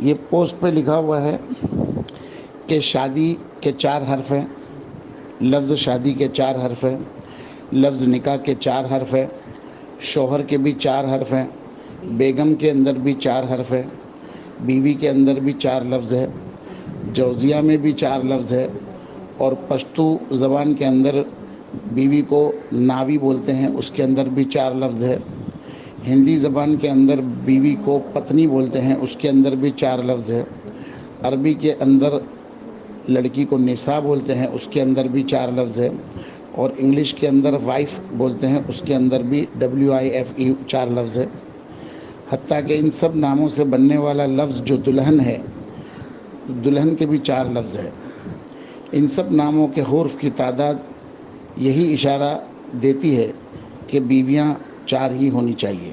یہ پوسٹ پہ لکھا ہوا ہے کہ شادی کے 4 حرف ہیں، لفظ شادی کے 4 حرف ہیں، لفظ نکاح کے 4 حرف ہیں، شوہر کے بھی 4 حرف ہیں، بیگم کے اندر بھی 4 حرف ہیں، بیوی کے اندر بھی 4 لفظ ہے، جوزیہ میں بھی 4 لفظ ہے، اور پشتو زبان کے اندر بیوی کو ناوی بولتے ہیں، اس کے اندر بھی 4 لفظ ہے، ہندی زبان کے اندر بیوی کو پتنی بولتے ہیں، اس کے اندر بھی 4 لفظ ہے، عربی کے اندر لڑکی کو نساء بولتے ہیں، اس کے اندر بھی 4 لفظ ہے، اور انگلش کے اندر وائف بولتے ہیں، اس کے اندر بھی WIFE 4 لفظ ہے۔ حتیٰ کہ ان سب ناموں سے بننے والا لفظ جو دلہن ہے، دلہن کے بھی 4 لفظ ہے۔ ان سب ناموں کے حروف کی تعداد یہی اشارہ دیتی ہے کہ بیویاں 4 ہی ہونی چاہیے۔